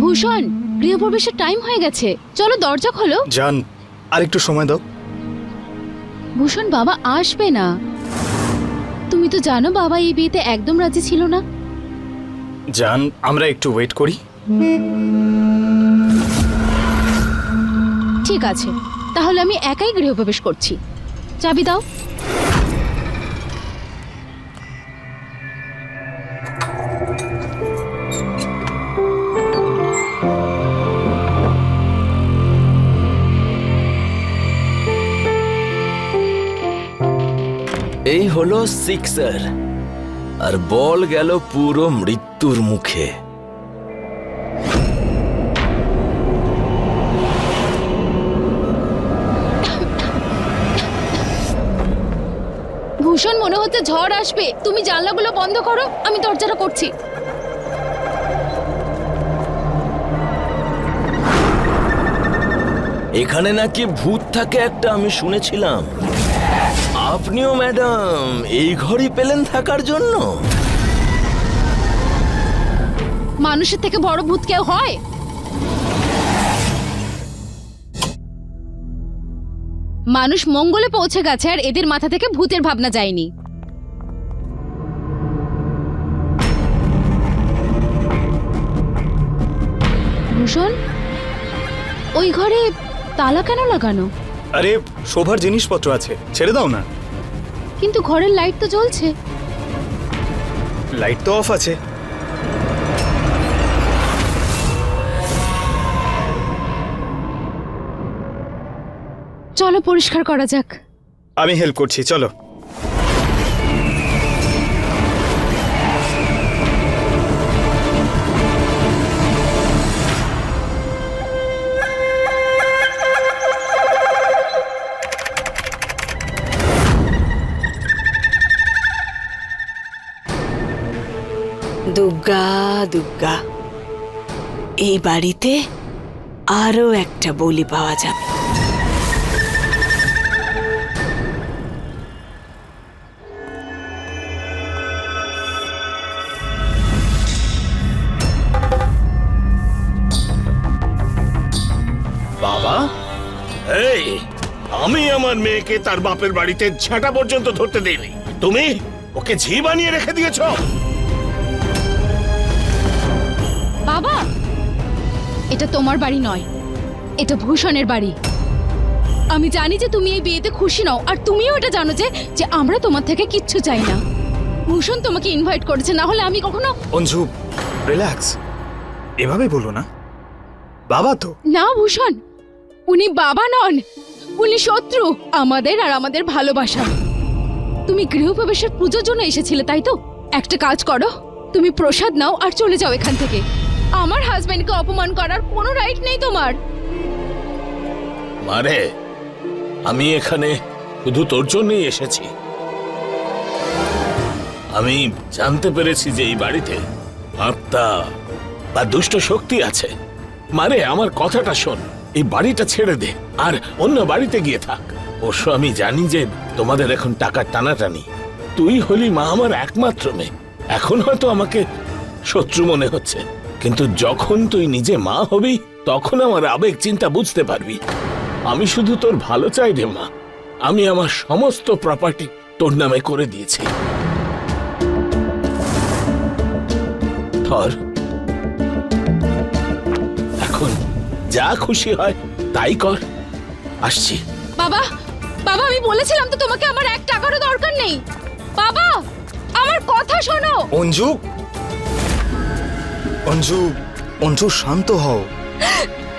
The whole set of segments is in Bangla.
ভূষণ, গৃহপ্রবেশের টাইম হয়ে গেছে, চলো দরজা খোলো। জান, আর একটু সময় দাও। ভূষণ, বাবা আসবে না। তুমি তো জানো বাবা এই বিয়েতে একদম রাজি ছিল না। জান, আমরা একটু ওয়েট করি। ঠিক আছে, তাহলে আমি একাই গৃহপ্রবেশ করছি। চাবি দাও। এই হলো সিক্সার, আর বল গেল পুরো মৃত্যুর মুখে। ভূষণ, মনে হচ্ছে ঝড় আসবে। তুমি জানলাগুলো বন্ধ করো, আমি দরজাটা করছি। এখানে নাকি ভূত থাকে একটা, আমি শুনেছিলাম। আপনিও ম্যাডাম এই ঘরই পেলেন থাকার জন্য? মানুষের থেকে বড় ভূত কেউ হয়? মানুষ মঙ্গলে পৌঁছে গেছে আর এদের মাথা থেকে ভূতের ভাবনা যায়নি। ভূষণ, ওই ঘরে তালা কেন লাগানো? আরে শোভার জিনিসপত্র আছে, ছেড়ে দাও না। কিন্তু ঘরের লাইট তো জ্বলছে। লাইট তো অফ আছে। চলো পরিষ্কার করা যাক। আমি হেল্প করছি, চলো। দুর্গা দুর্গা, এই বাড়িতে আরো একটা বলি পাওয়া যাবে। বাবা, এই আমি আমার মেয়েকে তার বাপের বাড়িতে ঝাঁটা পর্যন্ত ধরতে দেইনি, তুমি ওকে ঝি বানিয়ে রেখে দিয়েছো। বাবা, এটা তোমার বাড়ি নয়, এটা ভূষণের বাড়ি। আমি জানি যে তুমি এই বিয়েতে খুশি নও, আর তুমিও এটা জানো যে আমরা তোমার থেকে কিচ্ছু চাই না। ভূষণ তোমাকে ইনভাইট করেছে, না হলে আমি কখনো। অঞ্জু, রিল্যাক্স, এভাবে বলো না। বাবা তো। না ভূষণ, উনি বাবা নন, উনি শত্রু আমাদের আর আমাদের ভালোবাসা। তুমি গৃহপ্রবেশের পুজোর জন্য এসেছিলে, তাই তো? একটা কাজ করো, তুমি প্রসাদ নাও আর চলে যাও এখান থেকে। আমার হাজবেন্ডকে অপমান করার কোনো রাইট নেই তোমার। মারে, আমি এখানে শুধু তোর জন্যই এসেছি। আমি জানতে পেরেছি যে এই বাড়িতে আত্মা বা দুষ্ট শক্তি আছে। মারে, আমার কথাটা শোন, এই বাড়িটা ছেড়ে দে আর অন্য বাড়িতে গিয়ে থাক। অবশ্য আমি জানি যে তোমাদের এখন টাকার টানাটানি। তুই হলি মা আমার একমাত্র মেয়ে। এখন হয়তো আমাকে শত্রু মনে হচ্ছে, কিন্তু যখন তুই নিজে মা হবি তখন আমার আবেগ চিন্তা বুঝতে পারবি। আমি শুধু তোর ভালো চাই রে মা। আমি আমার সমস্ত প্রপার্টি তোর নামে করে দিয়েছি। ধর, এখন যা খুশি হয় তাই কর। আসছি। বাবা, বাবা, আমি বলেছিলাম তো তোমাকে আমার 1 টাকারও দরকার নেই। বাবা, আমার কথা শোনো। অঞ্জু, অঞ্জু, অঞ্জু শান্ত হও।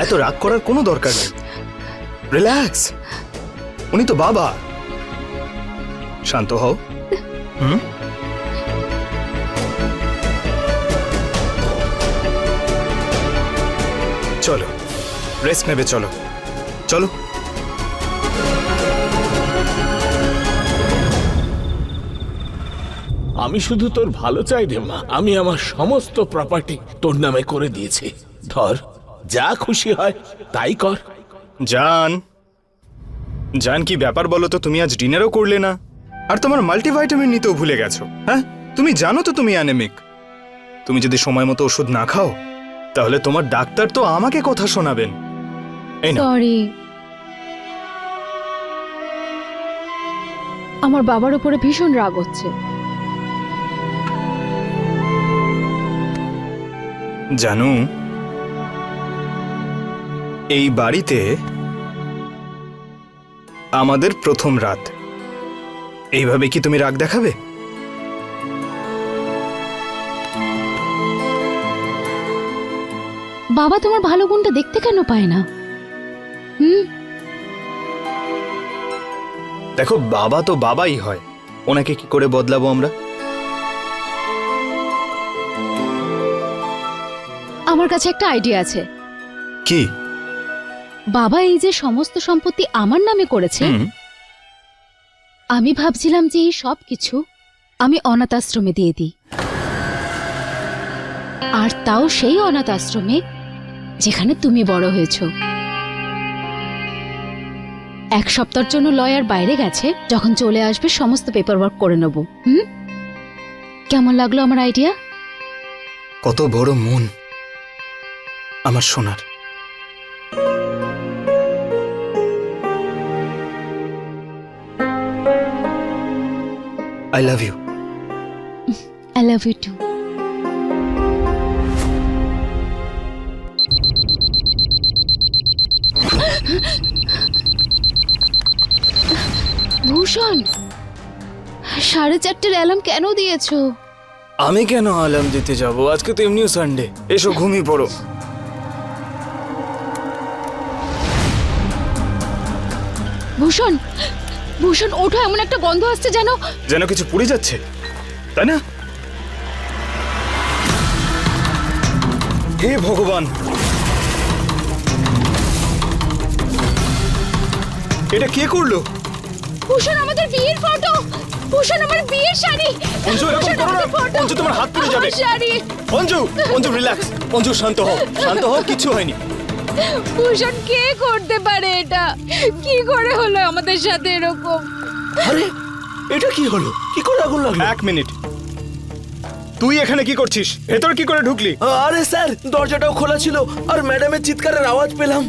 এত রাগ করার কোনো দরকার নেই। রিল্যাক্স, উনি তো বাবা। শান্ত হও। চলো, রেস্ট নেবে, চলো চলো। আমি শুধু তোর ভালো চাই রে মা। আমি আমার সমস্ত প্রপার্টি তোর নামে করে দিয়েছি। ধর, যা খুশি হয় তাই কর। জান, জান, কি ব্যাপার বলো তো? তুমি আজ ডিনারও করলে না, আর তোমার মাল্টিভাইটামিন নিতেও ভুলে গেছো। হ্যাঁ, তুমি জানো তো তুমি অ্যানেমিক। তুমি যদি সময় মতো ওষুধ না খাও তাহলে তোমার ডাক্তার তো আমাকে কথা শোনাবেন। এই না, সরি, আমার বাবার উপরে ভীষণ রাগ হচ্ছে। জানু, এই বাড়িতে আমাদের প্রথম রাত। এইভাবে কি তুমি রাগ দেখাবে? বাবা তোমার ভালো গুণটা দেখতে কেন পায় না? হুম, দেখো, বাবা তো বাবাই হয়, ওনাকে কি করে বদলাবো আমরা? আমার কাছে একটা আইডিয়া আছে। কি? বাবা এই যে সমস্ত সম্পত্তি আমার নামে করেছে, হুম, আমি ভাবছিলাম যে এই সব কিছু আমি অনাথ আশ্রমে দিয়ে দিই, আর তাও সেই অনাথ আশ্রমে যেখানে তুমি বড় হয়েছো। এক সপ্তাহের জন্য লয়ার বাইরে গেছে, যখন চলে আসবে সমস্ত পেপার ওয়ার্ক করে নেব। হুম, কেমন লাগলো আমার আইডিয়া? কত বড় মন আমার সোনার। I love you. I love you too. Bhushan, 4:30 alarm কেন দিয়েছো? আমি কেন অ্যালার্ম দিতে যাব? আজকে তো এমনিও সানডে। এসো ঘুমিয়ে পড়ো। ভূষণ, ভূষণ ওঠো, এমন একটা গন্ধ আসছে যেন। যেন কিছু পুড়ে যাচ্ছে, তাই না? হে ভগবান, এটা কে করলো? ভূষণ, আমাদের বিয়ের ফটো। ভূষণ, আমার বিয়ের শাড়ি। অঞ্জু, এরকম ভূষণ, করো না। আমাদের photo। অঞ্জু, তোমার হাত পুড়ে যাবে। আমার শাড়ি। অঞ্জু, অঞ্জু রিল্যাক্স। অঞ্জু শান্ত হও, শান্ত হও, কিছু হয়নি। ভূষণ, কে করতে পারে এটা? কি করে হলো আমাদের সাথে এরকম? আরে এটা কি হলো? কি করে আগুন লাগলো? এক মিনিট, তুই এখানে কি করছিস? ভেতর কি করে ঢুকলি? আরে স্যার, দরজাটাও খোলা ছিল আর ম্যাডামের চিৎকারের আওয়াজ পেলাম।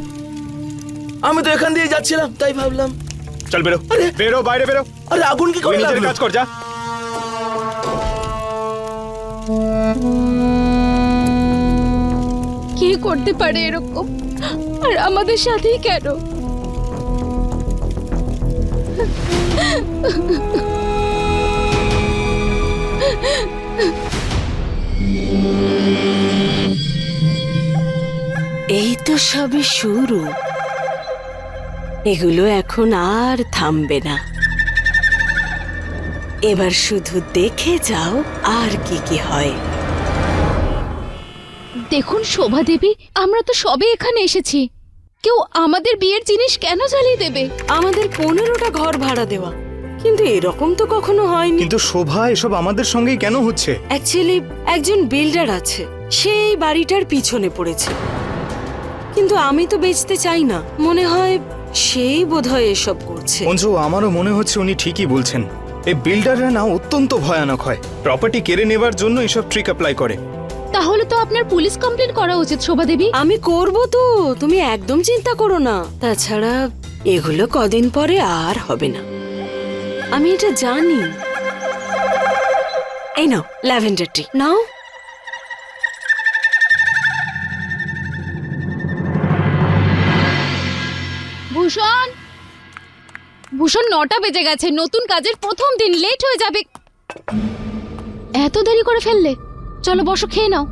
আমি তো এখান দিয়ে যাচ্ছিলাম, তাই ভাবলাম। চল বেরো, আরে! বেরো, বাইরে বেরো। আরে আগুন কি তুই করে নিজের লাগলো? কাজ কর, যা। কে করতে পারে এরকম? আর আমাদের সাথেই কেন? এই তো সবে শুরু, এগুলো এখন আর থামবে না। এবার শুধু দেখে যাও আর কি কি হয়। দেখুন শোভা দেবী, আমরা তো সবে এখানে এসেছি। কেউ আমাদের বিয়ের জিনিস কেন জ্বালিয়ে দেবে? আমাদের 15টা ঘর ভাড়া দেওয়া, কিন্তু এরকম তো কখনো হয়নি। কিন্তু শোভা, এসব আমাদের সঙ্গেই কেন হচ্ছে? অ্যাকচুয়ালি একজন বিল্ডার আছে, সেই বাড়িটার পিছনে পড়েছে, কিন্তু আমি তো বেচতে চাই না। মনে হয় সেই বোধহয় এসব করছে। অঞ্জু, আমারও মনে হচ্ছে উনি ঠিকই বলছেন। এই বিল্ডাররা না অত্যন্ত ভয়ানক হয়, প্রপার্টি কেড়ে নেবার জন্য এসব ট্রিক অ্যাপ্লাই করে। তাহলে তো আপনার পুলিশ কমপ্লেন করা উচিত শোভা দেবী। আমি করব তো, তুমি একদম চিন্তা করো না। তাছাড়া এগুলো কদিন পরে আর হবে না, আমি এটা জানি। এই নাও ল্যাভেন্ডার টি, নাও। ভূষণ, ভূষণ, 9টা বেজে গেছে। নতুন কাজের প্রথম দিন, লেট হয়ে যাবে। এত দেরি করে ফেললে? চলো বসো, খেয়ে নাও।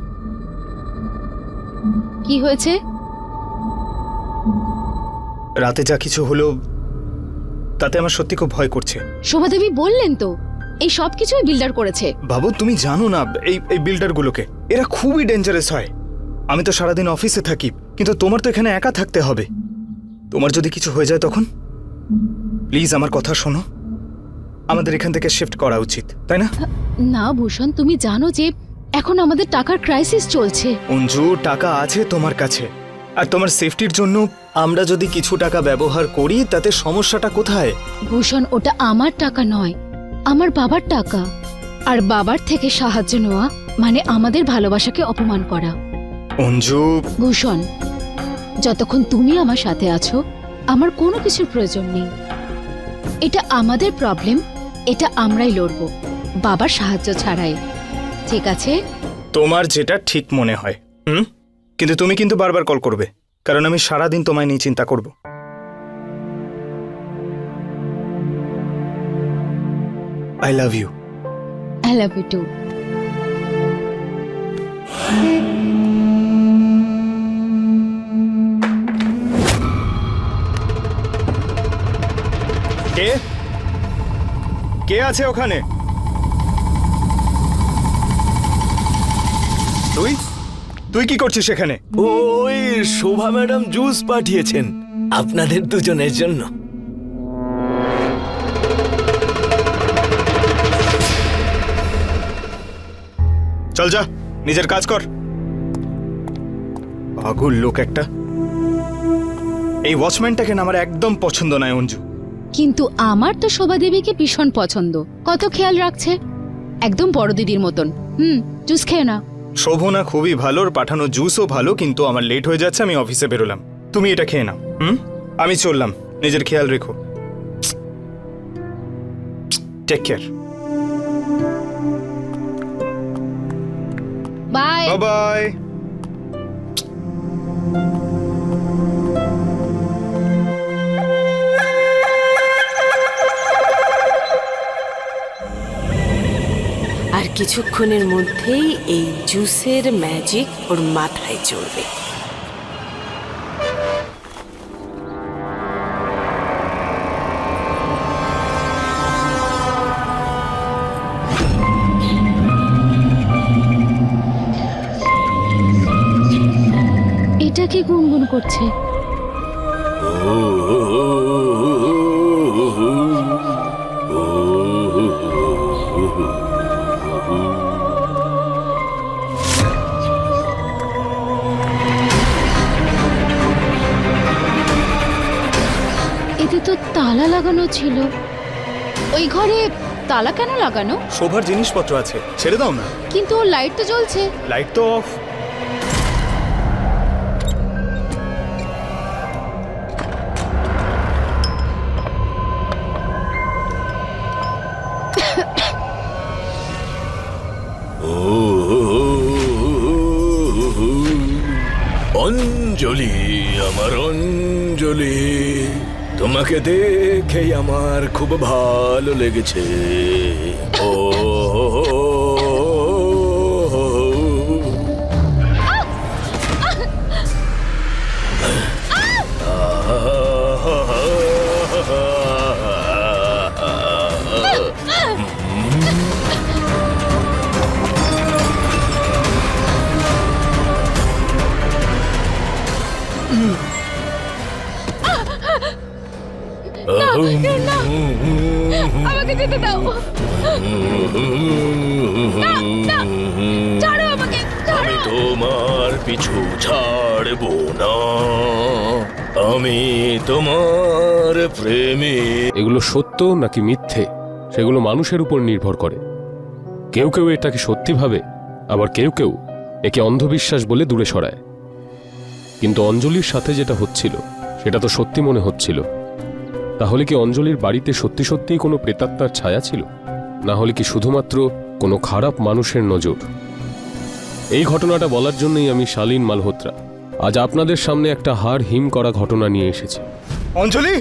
কি হয়েছে? রাতে যা কিছু হলো তাতে আমার সত্যি খুব ভয় করছে। শোভা দেবী বললেন তো এই সব কিছুই বিল্ডার করেছে। বাবু, তুমি জানো না এই বিল্ডারগুলোকে, এরা খুবই ডেঞ্জারাস হয়। আমি তো সারাদিন অফিসে থাকি, কিন্তু তোমার তো এখানে একা থাকতে হবে। তোমার যদি কিছু হয়ে যায় তখন? প্লিজ আমার কথা শোনো, আমাদের এখান থেকে শিফট করা উচিত, তাই না? না ভূষণ, তুমি জানো যে এখন আমাদের টাকার ক্রাইসিস চলছে। অঞ্জু, টাকা আছে তোমার কাছে, আর তোমার সেফটির জন্য আমরা যদি কিছু টাকা ব্যবহার করি তাতে সমস্যাটা কোথায়? ভূষণ, ওটা আমার টাকা নয়, আমার বাবার টাকা। আর বাবার থেকে সাহায্য নেওয়া মানে আমাদের ভালোবাসাকে অপমান করা। অঞ্জু, ভূষণ, যতক্ষণ তুমি আমার সাথে আছো আমার কোনো কিছুর প্রয়োজন নেই। এটা আমাদের প্রবলেম, এটা আমরাই লড়বো, বাবার সাহায্য ছাড়াই। ঠিক আছে? তোমার যেটা ঠিক মনে হয়। কিন্তু তুমি কিন্তু বারবার কল করবে, কারণ আমি সারাদিন তোমায় নিয়ে চিন্তা করব। I love you. I love you too. কে কে আছে ওখানে? তুই তুই কি করছিস এখানে? ওই শোভা ম্যাডাম জুস পাঠিয়েছেন আপনাদের দুজনের জন্য। চল যা, নিজের কাজ কর। পাগল লোক একটা। এই ওয়াচম্যানটাকে না আমার একদম পছন্দ নয় অঞ্জু। কিন্তু আমার তো শোভা দেবীকে ভীষণ পছন্দ, কত খেয়াল রাখছে, একদম বড় দিদির মতন। জুস খেয়ে না। শোভনা খুবই ভালো, ওর পাঠানো জুসও ভালো, কিন্তু আমার লেট হয়ে যাচ্ছে, আমি অফিসে বেরোলাম। তুমি এটা খেয়ে নাও। আমি চললাম, নিজের খেয়াল রেখো। Take care. বাই। বাই। আর কিছুক্ষণের মধ্যেই এই জুসের ম্যাজিক ওর মাথায় চড়বে। এটা কি গুনগুন করছে? এতে তো তালা লাগানো ছিল। ওই ঘরে তালা কেন লাগানো? শোভার জিনিসপত্র আছে, ছেড়ে দাও না। কিন্তু ওর লাইট তো জ্বলছে। লাইট তো অফ। অঞ্জলি, আমার অঞ্জলি, তোমাকে দেখে আমার খুব ভালো লেগেছে। ও আমাকে যেতে দাও। ছাড়ো আমাকে, আমি তোমার পিছু ছাড়ব না, আমি তোমার প্রেমী। এগুলো সত্য নাকি মিথ্যে সেগুলো মানুষের উপর নির্ভর করে। কেউ কেউ এটাকে সত্যি ভাবে, আবার কেউ কেউ একে অন্ধবিশ্বাস বলে দূরে সরায়। কিন্তু অঞ্জলির সাথে যেটা হচ্ছিল সেটা তো সত্যি মনে হচ্ছিল। তাহলে কি অঞ্জলির বাড়িতে সত্যি সত্যিই কোনো প্রেতাত্মার ছায়া ছিল, না হলে কি শুধুমাত্র কোনো খারাপ মানুষের নজর? এই ঘটনাটা বলার জন্যই আমি শালীন মালহোত্রা আজ আপনাদের সামনে একটা হাড় হিম করা ঘটনা নিয়ে এসেছি। অঞ্জলি,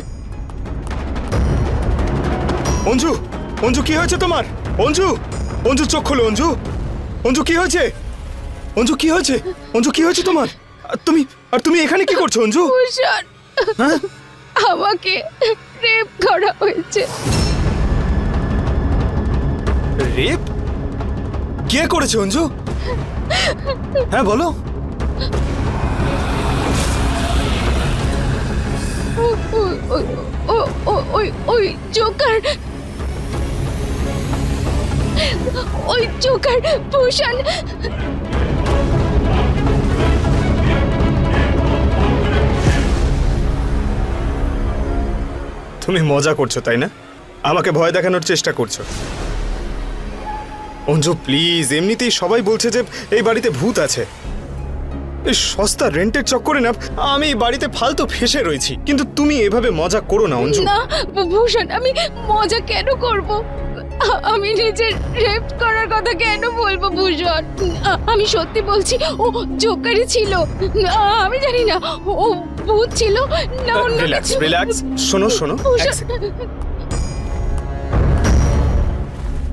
অঞ্জু, অঞ্জু কি হয়েছে তোমার? অঞ্জু, অঞ্জু চোখ খোলো। অঞ্জু, অঞ্জু কি হয়েছে? অঞ্জু কি হয়েছে? অঞ্জু কি হয়েছে তোমার? আর তুমি এখানে কি করছো অঞ্জু? ভূষণ, হ্যাঁ, আমাকে রেপ করা হয়েছে। রেপ? কে করেছে অঞ্জু? হ্যাঁ বলো। ওই জোকার, ওই জোকার ভূষণ। তুমি মজা করছো তাই না? আমাকে ভয় দেখানোর চেষ্টা করছো। অঞ্জু প্লিজ, এমনিতেই সবাই বলছে যে এই বাড়িতে ভূত আছে। এই সস্তা রেন্টের চক্করে না আমি এই বাড়িতে ফালতু ফেসে রয়েছি, কিন্তু তুমি এভাবে মজা করো না অঞ্জু। না ভূষণ, আমি মজা কেন করব? আমি নিজের রেপ করার কথা কেন বলবো ভূষণ? আমি সত্যি বলছি, ও জোকারি ছিল। আমি জানি না ও ভূত ছিল না অন্য রিল্যাক্স কিছু। রিল্যাক্স, শোনো শোনো, এক ভূষণ, সেকেন্ড।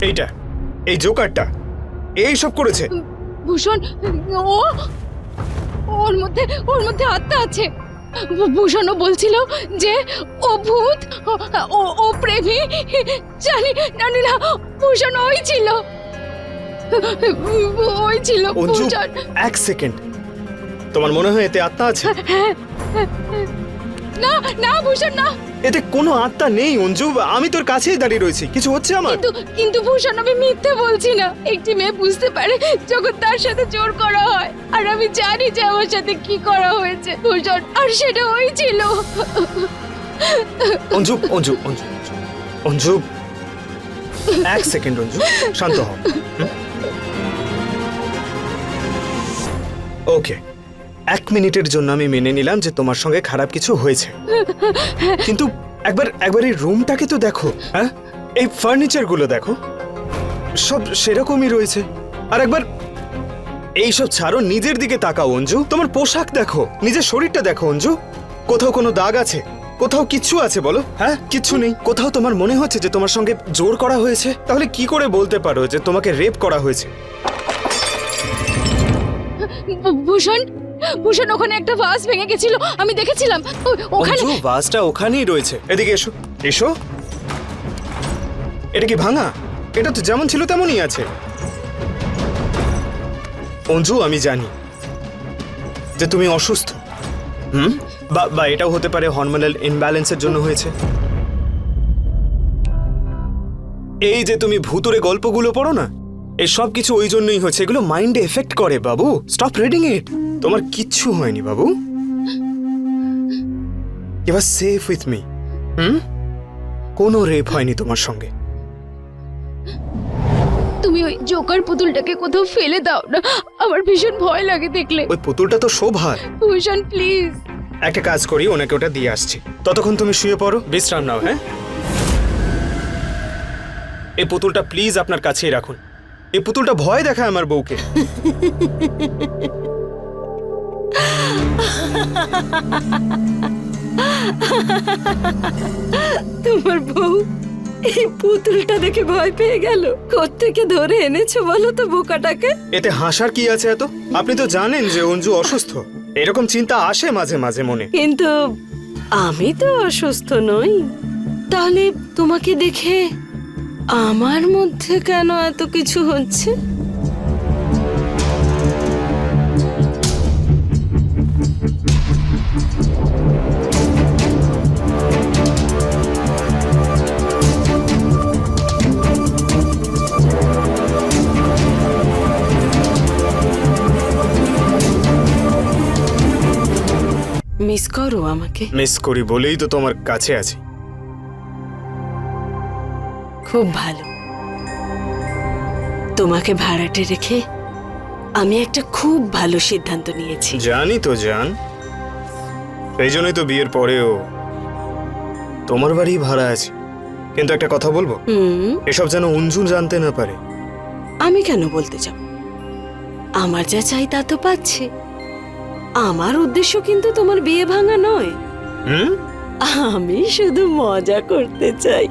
এইটা, এই জোকারটা এই সব করেছে। ভূষণ, ও ওর মধ্যে আত্মা আছে। ভূষণও বলছিল যে ও ভূত, ও প্রেমী। জানি জানি না, ভূষণ ওই ছিল। অঞ্জু ভূষণ। এক সেকেন্ড, তোমার মনে হয় এতে আত্মা আছে? না না ভূষণ না। এতে কোনো আত্মা নেই অঞ্জু, আমি তোর কাছেই দাঁড়িয়ে রয়েছি। কিছু হচ্ছে আমার? কিন্তু ভূষণ, আমি মিথ্যে বলছি না। একটি মেয়ে বুঝতে পারে যখন তার সাথে জোর করা হয়, আর আমি জানি যে আমার সাথে কি করা হয়েছে ভূষণ, আর সেটা ওই ছিল। অঞ্জু অঞ্জু অঞ্জু অঞ্জু, এক সেকেন্ড অঞ্জু, শান্ত হও। ওকে, 1 মিনিটের জন্য আমি মেনে নিলাম যে তোমার সঙ্গে খারাপ কিছু হয়েছে, কিন্তু একবার এই রুমটাকে তো দেখো। হ্যাঁ, এই ফার্নিচার গুলো দেখো, সব সেরকমই রয়েছে। আর একবার এইসব ছাড়ো, নিজের দিকে তাকাও অঞ্জু। তোমার পোশাক দেখো, নিজের শরীরটা দেখো অঞ্জু। কোথাও কোনো দাগ আছে? কোথাও কিচ্ছু আছে বলো? হ্যাঁ, কিচ্ছু নেই। কোথাও তোমার মনে হচ্ছে যে তোমার সঙ্গে জোর করা হয়েছে? তাহলে কি করে বলতে পারো যে তোমাকে রেপ করা হয়েছে? ভূষণ, ভূষণ, ওখানে একটা ভাস ভেঙে গেছিল, আমি দেখেছিলাম। ওখানে অঞ্জু, ভাসটা ওখানেই রয়েছে। এদিকে এসো এসো। এটা কি ভাঙা? এটা তো যেমন ছিল তেমনই আছে। অঞ্জু, আমি জানি যে তুমি অসুস্থ। বা এটাও হতে পারে হরমোনাল ইমব্যালেন্সের জন্য হয়েছে। এই যে তুমি ভুতুরে গল্পগুলো পড়ো না, এই সব কিছু ওই জন্যই হচ্ছে। এগুলো মাইন্ডে এফেক্ট করে বাবু। Stop reading it. তোমার কিচ্ছু হয়নি বাবু। You are safe with me. কোনো রেপ হয়নি তোমার সঙ্গে। তুমি ওই জোকার পুতুলটাকে কোথাও ফেলে দাও না, আমার ভীষণ ভয় লাগে দেখলে। ওই পুতুলটা তো শোভার। ভূষণ প্লিজ। একটা কাজ করি, ওনাকে ওটা দিয়ে আসছি। ততক্ষণ তুমি শুয়ে পড়ো, বিশ্রাম নাও। হ্যাঁ, এই পুতুলটা প্লিজ আপনার কাছেই রাখুন। এই পুতুলটা ভয় দেখায় আমার বউকে। তোমার বউ এই পুতুলটা দেখে ভয় পেয়ে গেল। কোত্থেকে ধরে এনেছো বলো তো বোকাটাকে? এতে হাসার কি আছে এত? আপনি তো জানেন যে অঞ্জু অসুস্থ। এরকম চিন্তা আসে মাঝে মাঝে মনে। কিন্তু আমি তো অসুস্থ নই। তাহলে তোমাকে দেখে আমার মধ্যে কেন এত কিছু হচ্ছে? মিস করো আমাকে? মিস করি বলেই তো তোমার কাছে আছি। খুব ভালো। তোমাকে ভাড়াটে রেখে আমি একটা খুব ভালো সিদ্ধান্ত নিয়েছি। জানি তো জান, এই জন্যই তো বিয়ের পরেও তোমার বাড়ি ভাড়া আছে। কিন্তু একটা কথা বলবো, এসব যেন অঞ্জু জানতে না পারে। আমি কেন বলতে যাব? আমার যা চাই তা তো পাচ্ছি। আমার উদ্দেশ্য কিন্তু তোমার বিয়ে ভাঙা নয়। আমি শুধু মজা করতে চাই।